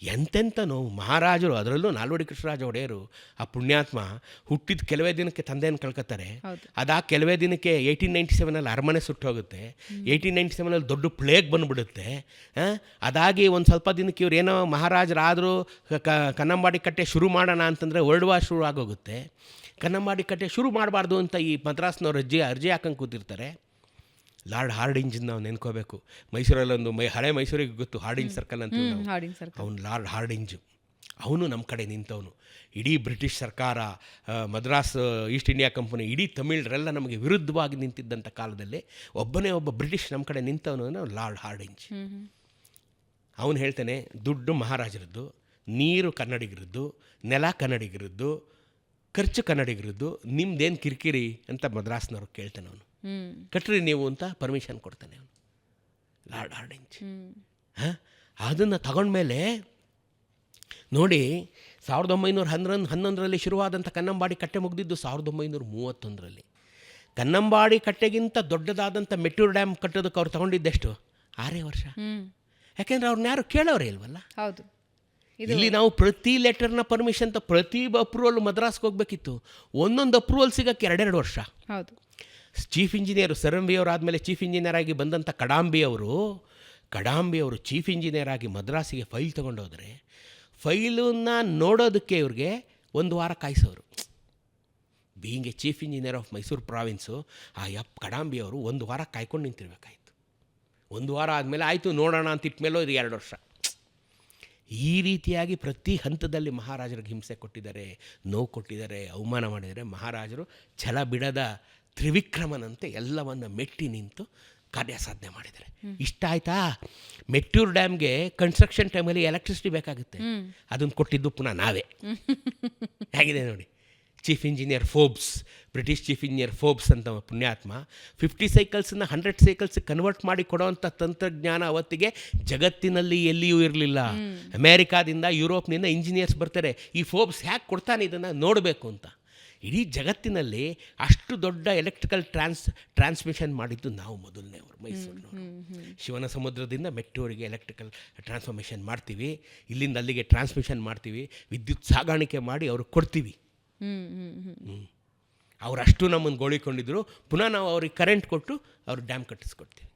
ಎಂತೆಂಥ ನೋವು. ಮಹಾರಾಜರು, ಅದರಲ್ಲೂ ನಾಲ್ವಡಿ ಕೃಷ್ಣರಾಜ ಒಡೆಯರು, ಆ ಪುಣ್ಯಾತ್ಮ ಹುಟ್ಟಿದ ಕೆಲವೇ ದಿನಕ್ಕೆ ತಂದೆಯನ್ನು ಕಳ್ಕೊತಾರೆ. ಅದಾದ ಕೆಲವೇ ದಿನಕ್ಕೆ 1897 ಅರಮನೆ ಸುಟ್ಟೋಗುತ್ತೆ. 1897 ದೊಡ್ಡ ಪ್ಲೇಗ್ ಬಂದುಬಿಡುತ್ತೆ. ಅದಾಗಿ ಒಂದು ಸ್ವಲ್ಪ ದಿನಕ್ಕೆ ಇವ್ರು ಏನೋ ಮಹಾರಾಜರಾದರೂ ಕನ್ನಂಬಾಡಿ ಕಟ್ಟೆ ಶುರು ಮಾಡೋಣ ಅಂತಂದರೆ ವರ್ಲ್ಡ್ ವಾರ್ ಶುರು ಆಗೋಗುತ್ತೆ. ಕನ್ನಂಬಾಡಿ ಕಟ್ಟೆ ಶುರು ಮಾಡಬಾರ್ದು ಅಂತ ಈ ಮದ್ರಾಸ್ನವ್ರು ಅರ್ಜಿ ಹಾಕಂಗೆ ಕೂತಿರ್ತಾರೆ. ಲಾರ್ಡ್ ಹಾರ್ಡಿಂಜ್ ನಾವು ನೆನ್ಕೋಬೇಕು. ಮೈಸೂರಲ್ಲೊಂದು ಹಳೆ ಮೈಸೂರಿಗೆ ಗೊತ್ತು ಹಾರ್ಡಿಂಜ್ ಸರ್ಕಲ್ ಅಂತ. ಅವನು ಲಾರ್ಡ್ ಹಾರ್ಡಿಂಜು, ಅವನು ನಮ್ಮ ಕಡೆ ನಿಂತವನು. ಇಡೀ ಬ್ರಿಟಿಷ್ ಸರ್ಕಾರ, ಮದ್ರಾಸ್ ಈಸ್ಟ್ ಇಂಡಿಯಾ ಕಂಪನಿ, ಇಡೀ ತಮಿಳರೆಲ್ಲ ನಮಗೆ ವಿರುದ್ಧವಾಗಿ ನಿಂತಿದ್ದಂಥ ಕಾಲದಲ್ಲಿ ಒಬ್ಬನೇ ಒಬ್ಬ ಬ್ರಿಟಿಷ್ ನಮ್ಮ ಕಡೆ ನಿಂತವನು ಲಾರ್ಡ್ ಹಾರ್ಡಿಂಜ್. ಅವನು ಹೇಳ್ತಾನೆ, ದುಡ್ಡು ಮಹಾರಾಜರದ್ದು, ನೀರು ಕನ್ನಡಿಗರದ್ದು, ನೆಲ ಕನ್ನಡಿಗರದ್ದು, ಖರ್ಚು ಕನ್ನಡಿಗರದ್ದು, ನಿಮ್ದೇನು ಕಿರಿಕಿರಿ ಅಂತ ಮದ್ರಾಸ್ನವ್ರು ಕೇಳ್ತಾನೆ. ಅವನು ಕಟ್ರಿ ನೀವು ಅಂತ ಪರ್ಮಿಷನ್ ಕೊಡ್ತಾನೆ ಅವನು, ಲಾರ್ಡ್ ಹಾರ್ಡಿಂಜ್. ಅದನ್ನು ತಗೊಂಡ್ಮೇಲೆ ನೋಡಿ, 1911 ಶುರುವಾದಂಥ ಕನ್ನಂಬಾಡಿ ಕಟ್ಟೆ ಮುಗಿದಿದ್ದು 1931. ಕನ್ನಂಬಾಡಿ ಕಟ್ಟೆಗಿಂತ ದೊಡ್ಡದಾದಂಥ ಮೆಟ್ಟೂರು ಡ್ಯಾಮ್ ಕಟ್ಟೋದಕ್ಕೆ ಅವ್ರು ತಗೊಂಡಿದ್ದೆಷ್ಟು? 6 ವರ್ಷ. ಯಾಕೆಂದ್ರೆ ಅವ್ರನ್ನ ಯಾರು ಕೇಳೋರೇ ಇಲ್ವಲ್ಲ. ಹೌದು. ಇಲ್ಲಿ ನಾವು ಪ್ರತಿ ಲೆಟರ್ನ ಪರ್ಮಿಷನ್ ಪ್ರತಿ ಅಪ್ರೂವಲ್ ಮದ್ರಾಸ್ಗೆ ಹೋಗ್ಬೇಕಿತ್ತು. ಒಂದೊಂದು ಅಪ್ರೂವಲ್ ಸಿಗೋಕ್ಕೆ 2 ವರ್ಷ. ಹೌದು. Chief engineer sir M V ಅವರು ಆದಮೇಲೆ ಚೀಫ್ ಇಂಜಿನಿಯರ್ ಆಗಿ ಬಂದಂಥ ಕಡಾಂಬಿ ಅವರು ಚೀಫ್ ಇಂಜಿನಿಯರ್ ಆಗಿ ಮದ್ರಾಸಿಗೆ ಫೈಲ್ ತೊಗೊಂಡೋದ್ರೆ ಫೈಲನ್ನು ನೋಡೋದಕ್ಕೆ ಇವ್ರಿಗೆ 1 ವಾರ ಕಾಯಿಸೋರು. Being a chief engineer of Mysore province, Kadambi ಅವರು 1 ವಾರ ಕಾಯ್ಕೊಂಡು ನಿಂತಿರ್ಬೇಕಾಯ್ತು. 1 ವಾರ ಆದಮೇಲೆ ಆಯಿತು ನೋಡೋಣ ಅಂತ ಇಟ್ಮೇಲೋ ಇದು 2 ವರ್ಷ. ಈ ರೀತಿಯಾಗಿ ಪ್ರತಿ ಹಂತದಲ್ಲಿ ಮಹಾರಾಜರಿಗೆ ಹಿಂಸೆ ಕೊಟ್ಟಿದ್ದಾರೆ, ನೋವು ಕೊಟ್ಟಿದ್ದಾರೆ, ಅವಮಾನ ಮಾಡಿದ್ದಾರೆ. ಮಹಾರಾಜರು ಛಲ ಬಿಡದ ತ್ರಿವಿಕ್ರಮನಂತೆ ಎಲ್ಲವನ್ನು ಮೆಟ್ಟಿ ನಿಂತು ಕಾರ್ಯ ಸಾಧನೆ ಮಾಡಿದ್ದಾರೆ. ಇಷ್ಟ ಆಯ್ತಾ? ಮೆಟ್ಟೂರು ಡ್ಯಾಮ್ಗೆ ಕನ್ಸ್ಟ್ರಕ್ಷನ್ ಟೈಮಲ್ಲಿ ಎಲೆಕ್ಟ್ರಿಸಿಟಿ ಬೇಕಾಗುತ್ತೆ, ಅದನ್ನು ಕೊಟ್ಟಿದ್ದು ಪುನಃ ನಾವೇ. ಹೇಗಿದೆ ನೋಡಿ. Chief engineer Forbes, British chief engineer Forbes ಅಂತ ಪುಣ್ಯಾತ್ಮ 50 ಸೈಕಲ್ಸನ್ನು 100 ಸೈಕಲ್ಸ್ ಕನ್ವರ್ಟ್ ಮಾಡಿ ಕೊಡೋವಂಥ ತಂತ್ರಜ್ಞಾನ ಅವತ್ತಿಗೆ ಜಗತ್ತಿನಲ್ಲಿ ಎಲ್ಲಿಯೂ ಇರಲಿಲ್ಲ. ಅಮೇರಿಕಾದಿಂದ, ಯುರೋಪ್ನಿಂದ ಇಂಜಿನಿಯರ್ಸ್ ಬರ್ತಾರೆ, ಈ ಫೋರ್ಬ್ಸ್ ಹ್ಯಾಕೆ ಕೊಡ್ತಾನೆ ಇದನ್ನು ನೋಡಬೇಕು ಅಂತ. ಇಡೀ ಜಗತ್ತಿನಲ್ಲಿ ಅಷ್ಟು ದೊಡ್ಡ ಎಲೆಕ್ಟ್ರಿಕಲ್ ಟ್ರಾನ್ಸ್ಮಿಷನ್ ಮಾಡಿದ್ದು ನಾವು ಮೊದಲನೇವರು ಮೈಸೂರಿನವರು. ಶಿವನ ಸಮುದ್ರದಿಂದ ಮೆಟ್ಟೂರಿಗೆ ಎಲೆಕ್ಟ್ರಿಕಲ್ ಟ್ರಾನ್ಸ್ಫಾರ್ಮೇಷನ್ ಮಾಡ್ತೀವಿ, ಇಲ್ಲಿಂದ ಅಲ್ಲಿಗೆ ಟ್ರಾನ್ಸ್ಮಿಷನ್ ಮಾಡ್ತೀವಿ, ವಿದ್ಯುತ್ ಸಾಗಾಣಿಕೆ ಮಾಡಿ ಅವ್ರಿಗೆ ಕೊಡ್ತೀವಿ. ಅವರಷ್ಟು ನಮ್ಮನ್ನು ಗೋಳಿಕೊಂಡಿದ್ರು. ಪುನಃ ನಾವು ಅವ್ರಿಗೆ ಕರೆಂಟ್ ಕೊಟ್ಟು ಅವ್ರಿಗೆ ಡ್ಯಾಮ್ ಕಟ್ಟಿಸ್ಕೊಡ್ತೀವಿ.